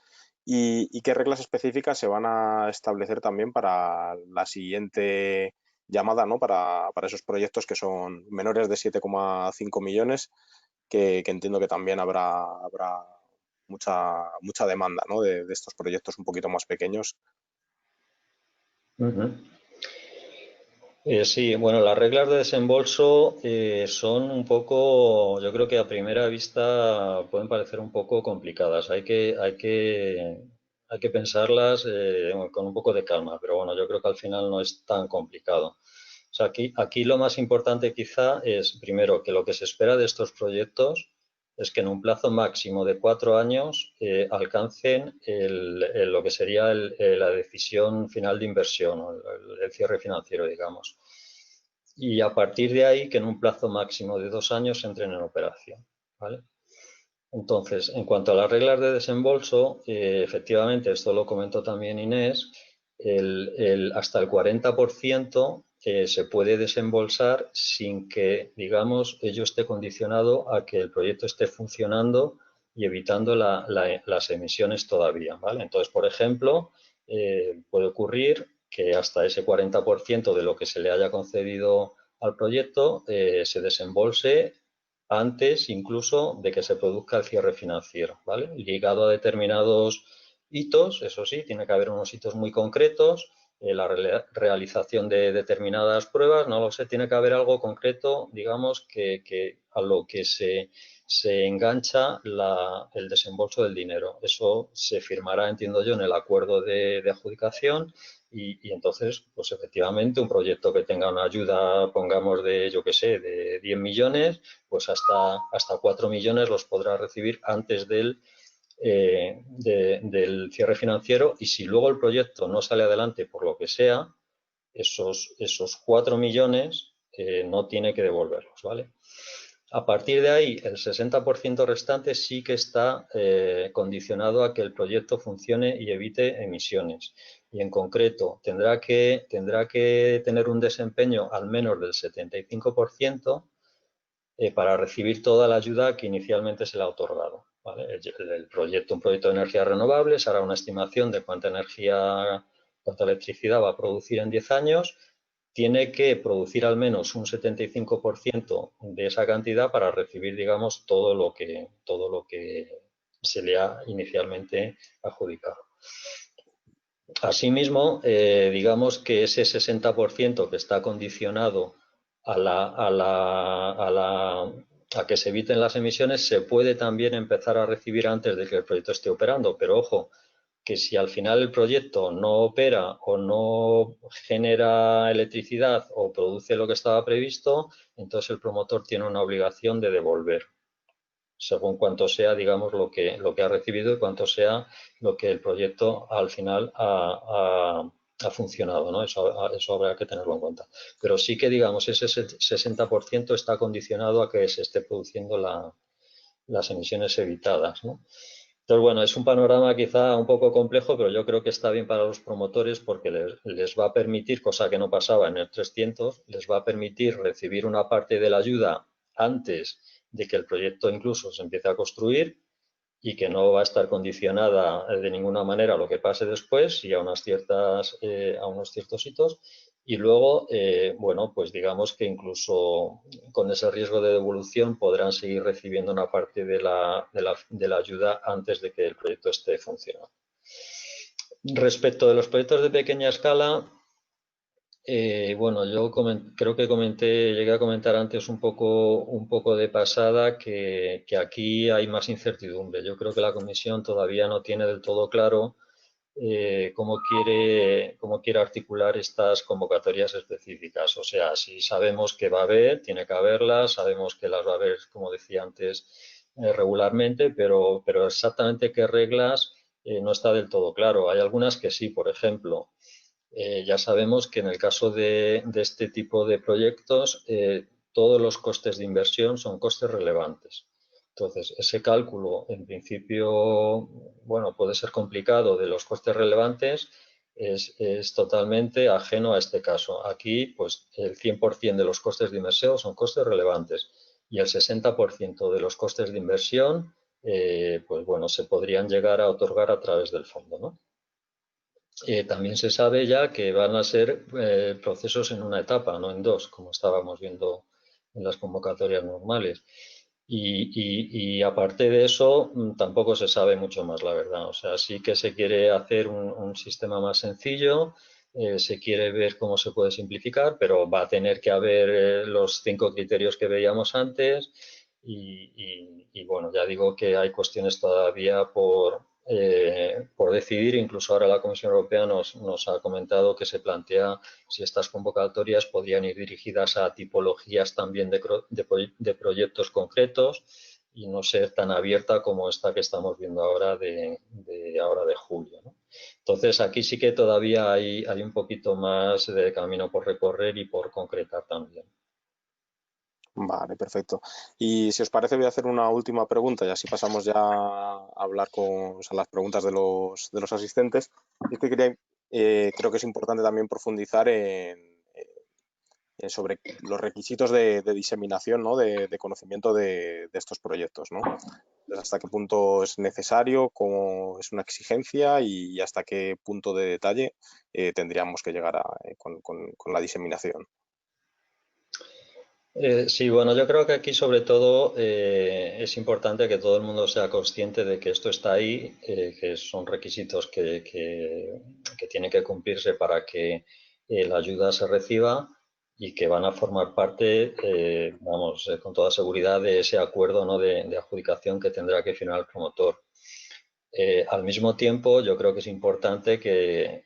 y qué reglas específicas se van a establecer también para la siguiente llamada, ¿no? Para esos proyectos que son menores de 7,5 millones, que entiendo que también habrá mucha demanda, ¿no? de estos proyectos un poquito más pequeños. Uh-huh. Sí, bueno, las reglas de desembolso son un poco, yo creo que a primera vista pueden parecer un poco complicadas. Hay que pensarlas con un poco de calma, pero bueno, yo creo que al final no es tan complicado. O sea, aquí lo más importante quizá es, primero, que lo que se espera de estos proyectos es que en un plazo máximo de 4 años alcancen lo que sería la decisión final de inversión, o el cierre financiero, digamos. Y a partir de ahí, que en un plazo máximo de 2 años entren en operación, ¿vale? Entonces, en cuanto a las reglas de desembolso, efectivamente, esto lo comentó también Inés, hasta el 40% se puede desembolsar sin que, digamos, ello esté condicionado a que el proyecto esté funcionando y evitando las emisiones todavía, ¿vale? Entonces, por ejemplo, puede ocurrir que hasta ese 40% de lo que se le haya concedido al proyecto se desembolse antes incluso de que se produzca el cierre financiero, ¿vale? Ligado a determinados hitos, eso sí, tiene que haber unos hitos muy concretos, la realización de determinadas pruebas, no lo sé, tiene que haber algo concreto, digamos, que a lo que se engancha el desembolso del dinero. Eso se firmará, entiendo yo, en el acuerdo de adjudicación y entonces, pues efectivamente, un proyecto que tenga una ayuda, pongamos de, yo qué sé, de 10 millones, pues hasta 4 millones los podrá recibir antes del cierre financiero y si luego el proyecto no sale adelante por lo que sea, esos 4 millones no tiene que devolverlos, ¿vale? A partir de ahí, el 60% restante sí que está condicionado a que el proyecto funcione y evite emisiones. Y en concreto, tendrá que tener un desempeño al menos del 75% para recibir toda la ayuda que inicialmente se le ha otorgado, ¿vale? Un proyecto de energías renovables hará una estimación de cuánta electricidad va a producir en 10 años, tiene que producir al menos un 75% de esa cantidad para recibir, digamos, todo lo que se le ha inicialmente adjudicado. Asimismo, digamos que ese 60% que está condicionado a que se eviten las emisiones se puede también empezar a recibir antes de que el proyecto esté operando, pero ojo, que si al final el proyecto no opera o no genera electricidad o produce lo que estaba previsto, entonces el promotor tiene una obligación de devolver, según cuánto sea, digamos, lo que ha recibido y cuánto sea lo que el proyecto al final ha funcionado, ¿no? Eso habrá que tenerlo en cuenta. Pero sí que, digamos, ese 60% está condicionado a que se esté produciendo las emisiones evitadas, ¿no? Entonces, bueno, es un panorama quizá un poco complejo, pero yo creo que está bien para los promotores porque les va a permitir, cosa que no pasaba en el 300, les va a permitir recibir una parte de la ayuda antes de que el proyecto incluso se empiece a construir y que no va a estar condicionada de ninguna manera a lo que pase después y a unos ciertos hitos. Y luego, bueno, pues digamos que incluso con ese riesgo de devolución podrán seguir recibiendo una parte de la ayuda antes de que el proyecto esté funcionando. Respecto de los proyectos de pequeña escala, bueno, yo creo que llegué a comentar antes un poco de pasada que aquí hay más incertidumbre. Yo creo que la Comisión todavía no tiene del todo claro cómo quiere articular estas convocatorias específicas. O sea, si sabemos que va a haber, tiene que haberlas, sabemos que las va a haber, como decía antes, regularmente, pero exactamente qué reglas no está del todo claro. Hay algunas que sí, por ejemplo. Ya sabemos que en el caso de este tipo de proyectos, todos los costes de inversión son costes relevantes. Entonces, ese cálculo, en principio, bueno, puede ser complicado de los costes relevantes, es totalmente ajeno a este caso. Aquí, pues, el 100% de los costes de inversión son costes relevantes y el 60% de los costes de inversión, pues, bueno, se podrían llegar a otorgar a través del fondo, ¿no? También se sabe ya que van a ser procesos en una etapa, no en dos, como estábamos viendo en las convocatorias normales. Y aparte de eso, tampoco se sabe mucho más, la verdad. O sea, sí que se quiere hacer un sistema más sencillo, se quiere ver cómo se puede simplificar, pero va a tener que haber los 5 criterios que veíamos antes. Y bueno, ya digo que hay cuestiones todavía por decidir. Incluso ahora la Comisión Europea nos ha comentado que se plantea si estas convocatorias podrían ir dirigidas a tipologías también de proyectos concretos y no ser tan abierta como esta que estamos viendo ahora ahora de julio, ¿no? Entonces, aquí sí que todavía hay un poquito más de camino por recorrer y por concretar también. Vale, perfecto. Y si os parece, voy a hacer una última pregunta y así pasamos ya a hablar o sea, las preguntas de los asistentes. Y es que creo que es importante también profundizar sobre los requisitos de diseminación, ¿no? de conocimiento de estos proyectos, ¿no? Entonces, hasta qué punto es necesario, cómo es una exigencia y hasta qué punto de detalle tendríamos que llegar con la diseminación. Sí, bueno, yo creo que aquí sobre todo es importante que todo el mundo sea consciente de que esto está ahí, que son requisitos que tienen que cumplirse para que la ayuda se reciba y que van a formar parte, vamos, con toda seguridad de ese acuerdo, ¿no? de adjudicación que tendrá que firmar el promotor. Al mismo tiempo, yo creo que es importante que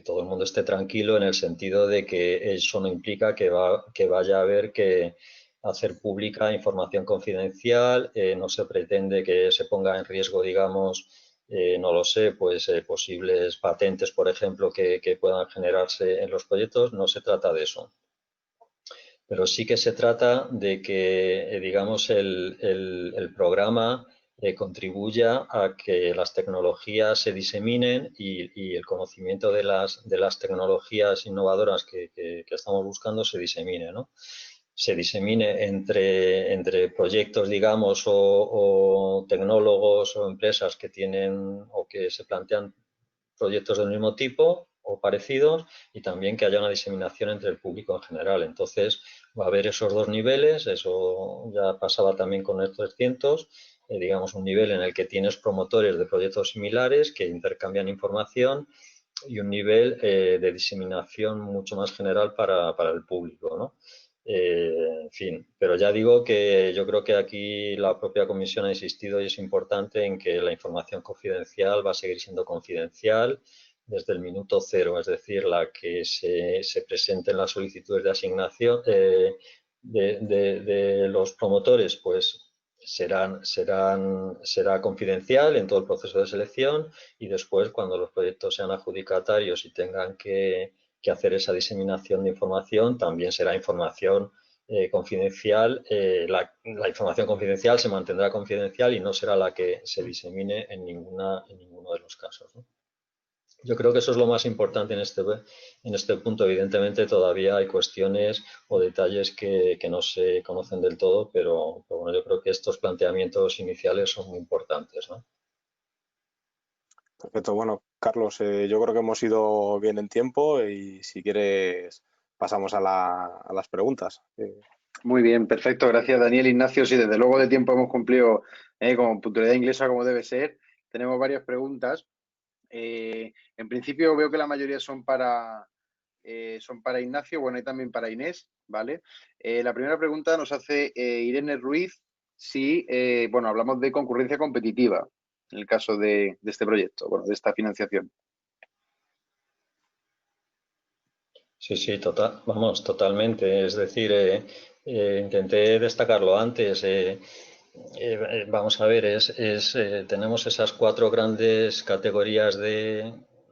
todo el mundo esté tranquilo en el sentido de que eso no implica que vaya a haber que hacer pública información confidencial, no se pretende que se ponga en riesgo, digamos, no lo sé, pues posibles patentes, por ejemplo, que puedan generarse en los proyectos, no se trata de eso. Pero sí que se trata de que, digamos, el programa contribuya a que las tecnologías se diseminen y el conocimiento de las tecnologías innovadoras que estamos buscando se disemine, ¿no? Se disemine entre proyectos, digamos, o tecnólogos o empresas que tienen o que se plantean proyectos del mismo tipo o parecidos, y también que haya una diseminación entre el público en general. Entonces, va a haber esos dos niveles. Eso ya pasaba también con el 300, digamos, un nivel en el que tienes promotores de proyectos similares que intercambian información, y un nivel de diseminación mucho más general para el público, ¿no? En fin, pero ya digo que yo creo que aquí la propia comisión ha insistido, y es importante, en que la información confidencial va a seguir siendo confidencial desde el minuto cero, es decir, la que se presente en las solicitudes de asignación de los promotores, pues será confidencial en todo el proceso de selección, y después, cuando los proyectos sean adjudicatarios y tengan que hacer esa diseminación de información, también será información confidencial. La información confidencial se mantendrá confidencial y no será la que se disemine en ninguno de los casos, ¿no? Yo creo que eso es lo más importante en este punto. Evidentemente todavía hay cuestiones o detalles que no se conocen del todo, pero bueno, yo creo que estos planteamientos iniciales son muy importantes, ¿no? Perfecto, bueno, Carlos, yo creo que hemos ido bien en tiempo y si quieres pasamos a las preguntas. Muy bien, perfecto. Gracias, Daniel. Ignacio, sí, desde luego de tiempo hemos cumplido con puntualidad inglesa como debe ser. Tenemos varias preguntas. En principio veo que la mayoría son para Ignacio, bueno, y también para Inés, ¿vale? La primera pregunta nos hace Irene Ruiz si, bueno, hablamos de concurrencia competitiva en el caso de este proyecto, bueno, de esta financiación. Sí, vamos, totalmente. Es decir, intenté destacarlo antes. Vamos a ver, tenemos esas 4 grandes categorías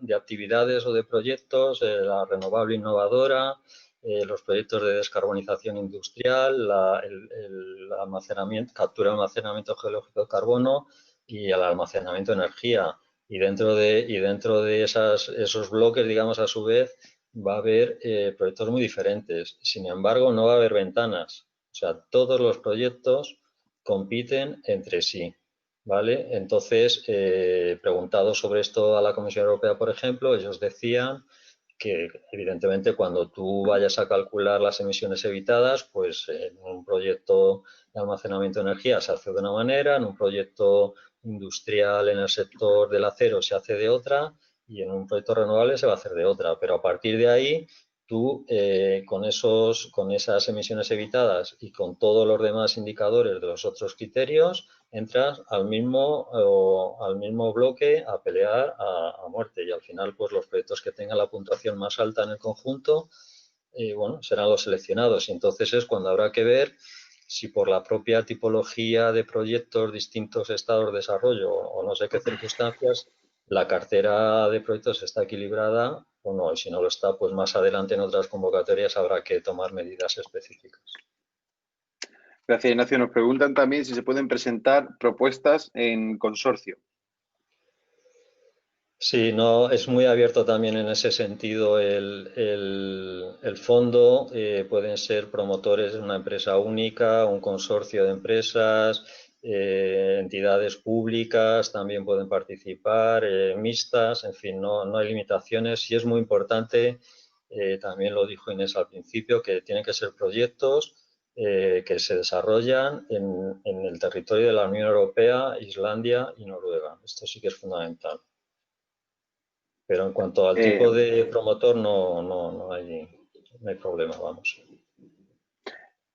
de actividades o de proyectos, la renovable innovadora, los proyectos de descarbonización industrial, el almacenamiento, captura y almacenamiento geológico de carbono y el almacenamiento de energía. Y dentro de esos bloques, digamos, a su vez, va a haber proyectos muy diferentes. Sin embargo, no va a haber ventanas. O sea, todos los proyectos compiten entre sí, ¿vale? Entonces, preguntado sobre esto a la Comisión Europea, por ejemplo, ellos decían que, evidentemente, cuando tú vayas a calcular las emisiones evitadas, pues en un proyecto de almacenamiento de energía se hace de una manera, en un proyecto industrial en el sector del acero se hace de otra y en un proyecto renovable se va a hacer de otra. Pero a partir de ahí, tú con esas emisiones evitadas y con todos los demás indicadores de los otros criterios, entras al mismo bloque a pelear a muerte y al final pues los proyectos que tengan la puntuación más alta en el conjunto bueno, serán los seleccionados y entonces es cuando habrá que ver si por la propia tipología de proyectos, distintos estados de desarrollo o no sé qué circunstancias, la cartera de proyectos está equilibrada o no. Y si no lo está, pues más adelante en otras convocatorias habrá que tomar medidas específicas. Gracias, Ignacio. Nos preguntan también si se pueden presentar propuestas en consorcio. Sí, no, es muy abierto también en ese sentido el fondo. Pueden ser promotores de una empresa única, un consorcio de empresas, entidades públicas también pueden participar, mixtas, en fin, no hay limitaciones. Y es muy importante, también lo dijo Inés al principio, que tienen que ser proyectos que se desarrollan en el territorio de la Unión Europea, Islandia y Noruega. Esto sí que es fundamental. Pero en cuanto al tipo de promotor no hay problema, vamos.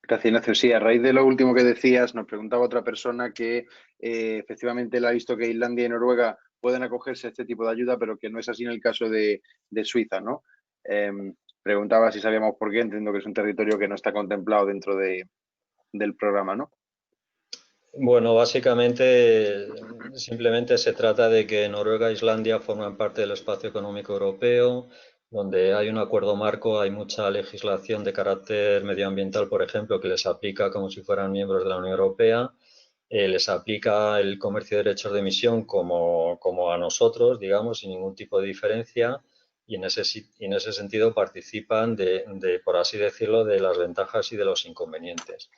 Gracias, Ignacio. Sí, a raíz de lo último que decías, nos preguntaba otra persona que efectivamente él ha visto que Islandia y Noruega pueden acogerse a este tipo de ayuda, pero que no es así en el caso de Suiza, ¿no? Preguntaba si sabíamos por qué, entiendo que es un territorio que no está contemplado dentro del programa, ¿no? Bueno, básicamente simplemente se trata de que Noruega e Islandia forman parte del espacio económico europeo, donde hay un acuerdo marco, hay mucha legislación de carácter medioambiental, por ejemplo, que les aplica como si fueran miembros de la Unión Europea. Les aplica el comercio de derechos de emisión como a nosotros, digamos, sin ningún tipo de diferencia. Y en ese sentido participan por así decirlo, de las ventajas y de los inconvenientes.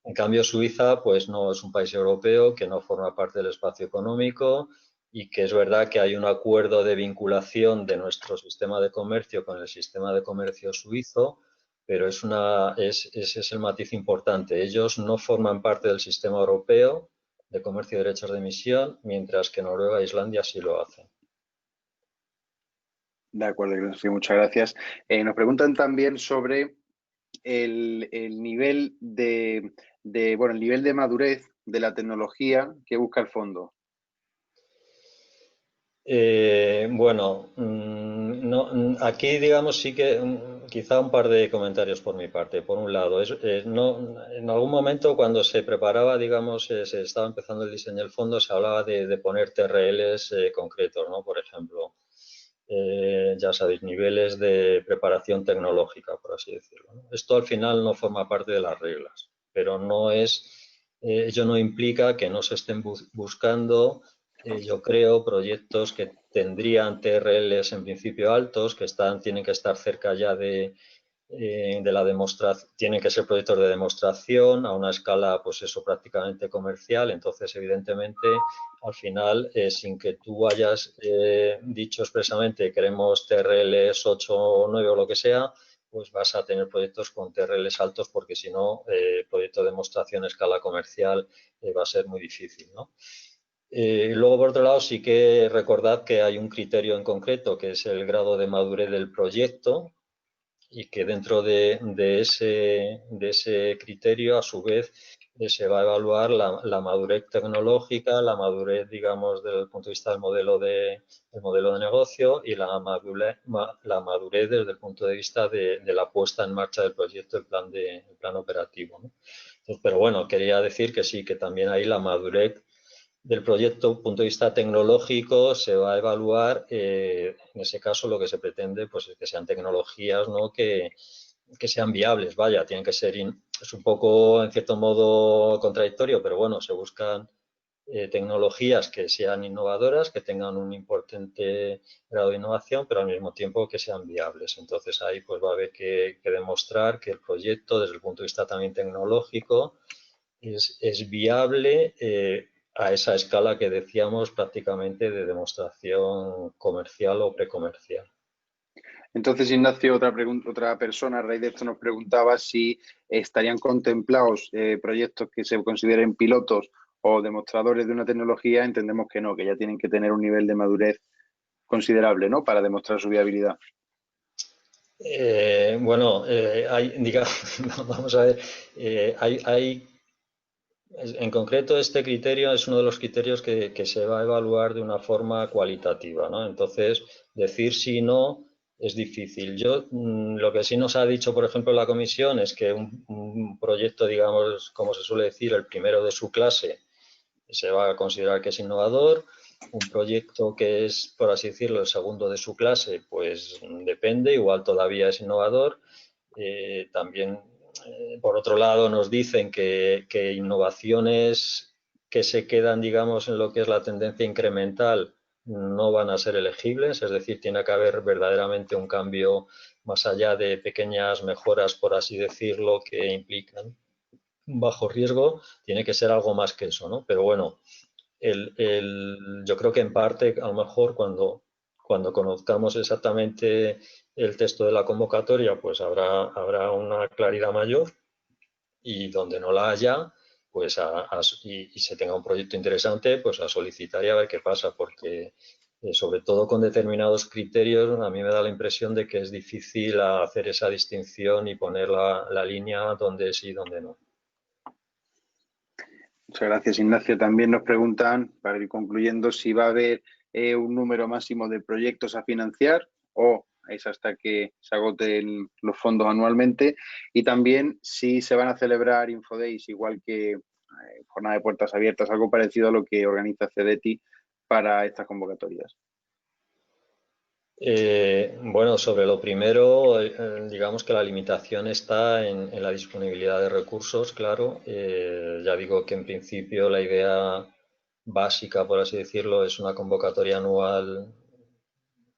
En cambio, Suiza, pues no es un país europeo que no forma parte del espacio económico y que es verdad que hay un acuerdo de vinculación de nuestro sistema de comercio con el sistema de comercio suizo, pero ese es el matiz importante. Ellos no forman parte del sistema europeo de comercio de derechos de emisión, mientras que Noruega e Islandia sí lo hacen. De acuerdo, Ignacio, muchas gracias. Nos preguntan también sobre el nivel el nivel de madurez de la tecnología que busca el fondo. Aquí digamos sí que quizá un par de comentarios por mi parte. Por un lado, en algún momento cuando se preparaba, digamos, se estaba empezando el diseño del fondo, se hablaba de poner TRLs concretos, ¿no? Por ejemplo, ya sabéis, niveles de preparación tecnológica, por así decirlo, ¿no? Esto al final no forma parte de las reglas, pero ello no implica que no se estén buscando yo creo proyectos que tendrían TRLs en principio altos, que tienen que estar cerca ya de la demostración, tienen que ser proyectos de demostración a una escala, pues eso, prácticamente comercial. Entonces, evidentemente, al final, sin que tú hayas dicho expresamente queremos TRLs 8 o 9 o lo que sea, pues vas a tener proyectos con TRLs altos porque si no, proyecto de demostración a escala comercial va a ser muy difícil, ¿no? Luego, por otro lado, sí que recordad que hay un criterio en concreto, que es el grado de madurez del proyecto, y que dentro de ese criterio, a su vez, se va a evaluar la madurez tecnológica, la madurez, digamos, desde el punto de vista del modelo de negocio y la madurez desde el punto de vista de la puesta en marcha del proyecto, el plan operativo, ¿no? Entonces, pero bueno, quería decir que sí, que también ahí la madurez del proyecto, punto de vista tecnológico, se va a evaluar, en ese caso, lo que se pretende pues, es que sean tecnologías, ¿no?, que sean viables, vaya, tienen que ser, es un poco, en cierto modo, contradictorio, pero bueno, se buscan tecnologías que sean innovadoras, que tengan un importante grado de innovación, pero al mismo tiempo que sean viables. Entonces ahí pues va a haber que demostrar que el proyecto, desde el punto de vista también tecnológico, es viable a esa escala que decíamos prácticamente de demostración comercial o precomercial. Entonces, Ignacio, otra persona a raíz de esto nos preguntaba si estarían contemplados proyectos que se consideren pilotos o demostradores de una tecnología. Entendemos que no, que ya tienen que tener un nivel de madurez considerable, ¿no?, para demostrar su viabilidad. Bueno, digamos, vamos a ver, en concreto, este criterio es uno de los criterios que se va a evaluar de una forma cualitativa, ¿no? Entonces, decir sí o no es difícil. Lo que sí nos ha dicho, por ejemplo, la comisión es que un proyecto, digamos, como se suele decir, el primero de su clase, se va a considerar que es innovador. Un proyecto que es, por así decirlo, el segundo de su clase, pues depende, igual todavía es innovador. También, por otro lado, nos dicen que innovaciones que se quedan, digamos, en lo que es la tendencia incremental no van a ser elegibles, es decir, tiene que haber verdaderamente un cambio más allá de pequeñas mejoras, por así decirlo, que implican un bajo riesgo, tiene que ser algo más que eso, ¿no? Pero bueno, yo creo que en parte, a lo mejor, cuando conozcamos exactamente el texto de la convocatoria, pues habrá una claridad mayor, y donde no la haya, pues y se tenga un proyecto interesante, pues a solicitar y a ver qué pasa, porque sobre todo con determinados criterios, a mí me da la impresión de que es difícil hacer esa distinción y poner la línea donde sí y donde no. Muchas gracias, Ignacio. También nos preguntan, para ir concluyendo, si va a haber un número máximo de proyectos a financiar o es hasta que se agoten los fondos anualmente, y también si se van a celebrar Infodays, igual que jornada de puertas abiertas, algo parecido a lo que organiza CEDETI para estas convocatorias. Bueno, sobre lo primero, digamos que la limitación está en la disponibilidad de recursos, claro. Ya digo que en principio la idea básica, por así decirlo, es una convocatoria anual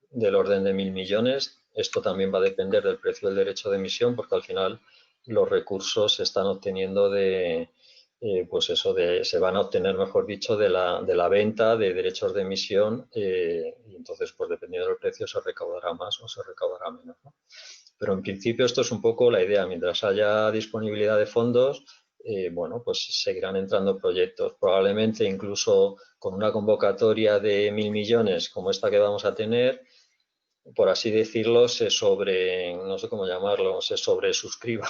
del orden de 1.000 millones. Esto también va a depender del precio del derecho de emisión, porque al final los recursos se están obteniendo pues eso, se van a obtener, mejor dicho, de la venta de derechos de emisión, y entonces, pues dependiendo del precio, se recaudará más o se recaudará menos, ¿no? Pero en principio esto es un poco la idea. Mientras haya disponibilidad de fondos, bueno, pues seguirán entrando proyectos. Probablemente incluso con una convocatoria de 1.000 millones como esta que vamos a tener, por así decirlo, no sé cómo llamarlo, se sobresuscriba,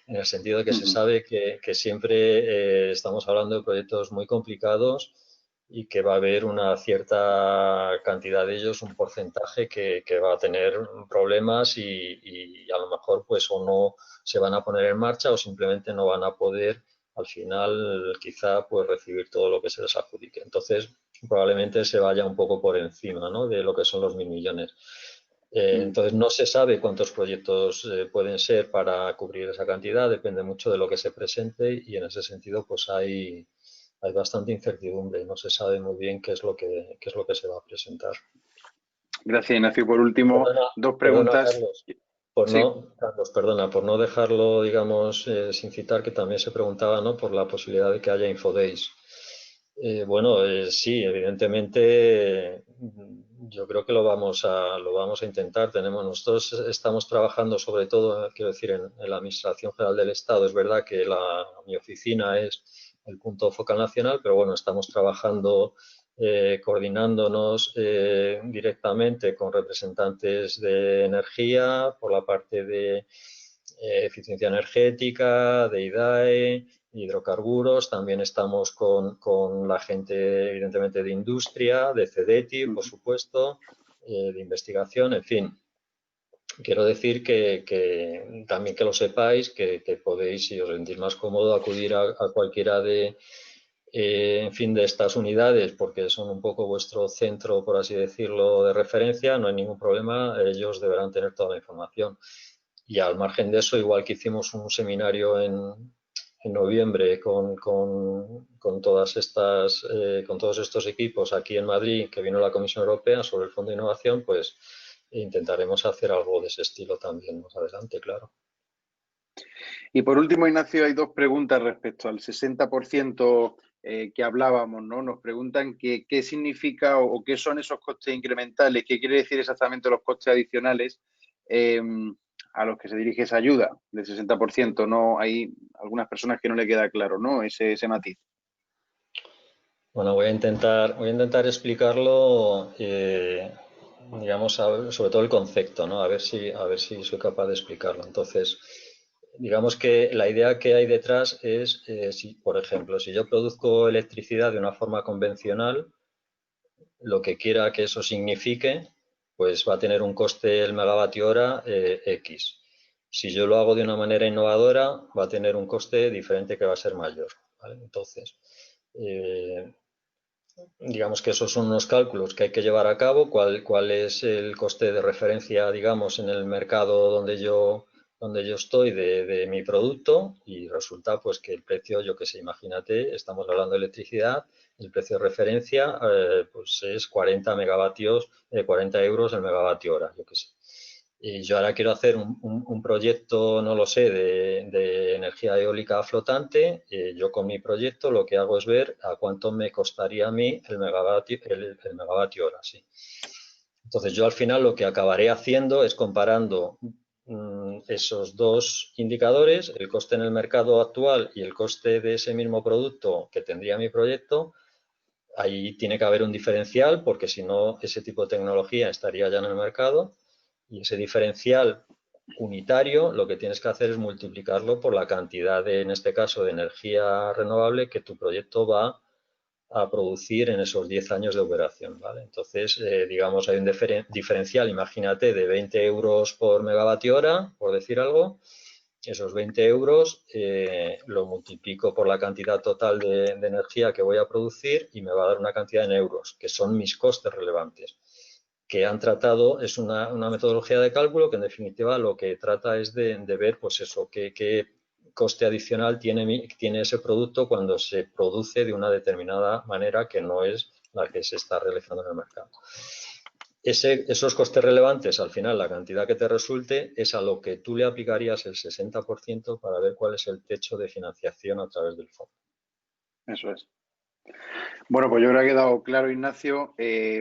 en el sentido de que se sabe que siempre estamos hablando de proyectos muy complicados y que va a haber una cierta cantidad de ellos, un porcentaje que va a tener problemas y a lo mejor pues o no se van a poner en marcha o simplemente no van a poder al final quizá pues recibir todo lo que se les adjudique. Entonces probablemente se vaya un poco por encima, ¿no?, de lo que son los 1.000 millones. Entonces no se sabe cuántos proyectos pueden ser para cubrir esa cantidad, depende mucho de lo que se presente y en ese sentido pues hay bastante incertidumbre, no se sabe muy bien qué es lo que se va a presentar. Gracias, Ignacio. Por último, dos preguntas. Carlos, perdona, por no dejarlo, digamos, sin citar, que también se preguntaba, ¿no?, por la posibilidad de que haya Infodays. Bueno, sí, evidentemente yo creo que lo vamos a intentar. Nosotros estamos trabajando sobre todo, quiero decir, en la Administración General del Estado. Es verdad que mi oficina es el punto focal nacional, pero bueno, estamos trabajando, coordinándonos directamente con representantes de energía por la parte de eficiencia energética, de IDAE, hidrocarburos. También estamos con la gente, evidentemente, de industria, de CEDETI, por supuesto, de investigación, en fin. Quiero decir que también que lo sepáis, que podéis, si os sentís más cómodo, acudir a cualquiera de en fin, de estas unidades, porque son un poco vuestro centro, por así decirlo, de referencia, no hay ningún problema, ellos deberán tener toda la información. Y al margen de eso, igual que hicimos un seminario en noviembre con todas estas, con todos estos equipos aquí en Madrid, que vino la Comisión Europea sobre el Fondo de Innovación, pues intentaremos hacer algo de ese estilo también más adelante, claro. Y por último, Ignacio, hay dos preguntas respecto al 60% que hablábamos, ¿no? Nos preguntan qué significa o qué son esos costes incrementales, qué quiere decir exactamente los costes adicionales a los que se dirige esa ayuda del 60%. No, hay algunas personas que no le queda claro, ¿no? Ese matiz. Bueno, voy a intentar explicarlo, digamos, sobre todo el concepto, ¿no? A ver si soy capaz de explicarlo. Entonces, digamos que la idea que hay detrás es, si, por ejemplo, si yo produzco electricidad de una forma convencional, lo que quiera que eso signifique, pues va a tener un coste el megavatio hora X. Si yo lo hago de una manera innovadora, va a tener un coste diferente que va a ser mayor, ¿vale? Entonces, digamos que esos son unos cálculos que hay que llevar a cabo, cuál es el coste de referencia, digamos, en el mercado donde yo estoy de mi producto, y resulta pues que el precio, yo que sé, imagínate, estamos hablando de electricidad, el precio de referencia pues es 40 megavatios, 40 euros el megavatio hora, yo que sé. Y yo ahora quiero hacer un proyecto, no lo sé, de energía eólica flotante. Yo con mi proyecto lo que hago es ver a cuánto me costaría a mí el megavatio hora. Sí. Entonces yo al final lo que acabaré haciendo es comparando esos dos indicadores, el coste en el mercado actual y el coste de ese mismo producto que tendría mi proyecto. Ahí tiene que haber un diferencial, porque si no, ese tipo de tecnología estaría ya en el mercado. Y ese diferencial unitario, lo que tienes que hacer es multiplicarlo por la cantidad de, en este caso, de energía renovable que tu proyecto va a producir en esos 10 años de operación, ¿vale? Entonces, digamos, hay un diferencial, imagínate, de 20 euros por megavatio hora, por decir algo. Esos 20 euros lo multiplico por la cantidad total de energía que voy a producir y me va a dar una cantidad en euros, que son mis costes relevantes, que han tratado, es una metodología de cálculo que en definitiva lo que trata es de ver, pues eso, qué coste adicional tiene ese producto cuando se produce de una determinada manera que no es la que se está realizando en el mercado. Esos costes relevantes, al final, la cantidad que te resulte, es a lo que tú le aplicarías el 60% para ver cuál es el techo de financiación a través del fondo. Eso es. Bueno, pues yo creo que ha quedado claro, Ignacio.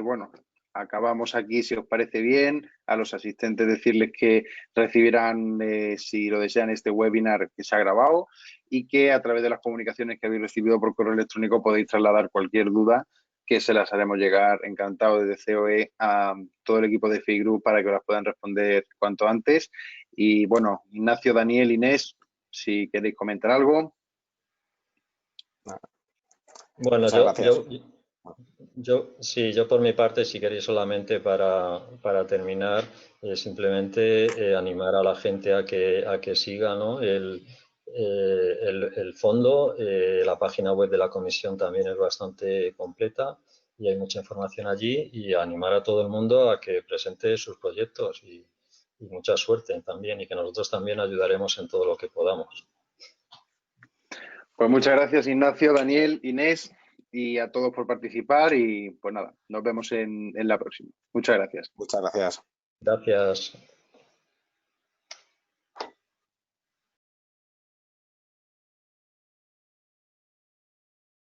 Bueno, acabamos aquí, si os parece bien. A los asistentes decirles que recibirán, si lo desean, este webinar que se ha grabado, y que a través de las comunicaciones que habéis recibido por correo electrónico podéis trasladar cualquier duda, que se las haremos llegar, encantado, desde COE a todo el equipo de FEI Group para que las puedan responder cuanto antes. Y bueno, Ignacio, Daniel, Inés, si queréis comentar algo. Bueno, sí, yo por mi parte, si queréis, solamente para terminar, simplemente animar a la gente a que siga, ¿no? el fondo. La página web de la comisión también es bastante completa y hay mucha información allí, y animar a todo el mundo a que presente sus proyectos, y mucha suerte también, y que nosotros también ayudaremos en todo lo que podamos. Pues muchas gracias, Ignacio, Daniel, Inés, y a todos por participar, y pues nada, nos vemos en la próxima. Muchas gracias. muchas gracias. Gracias.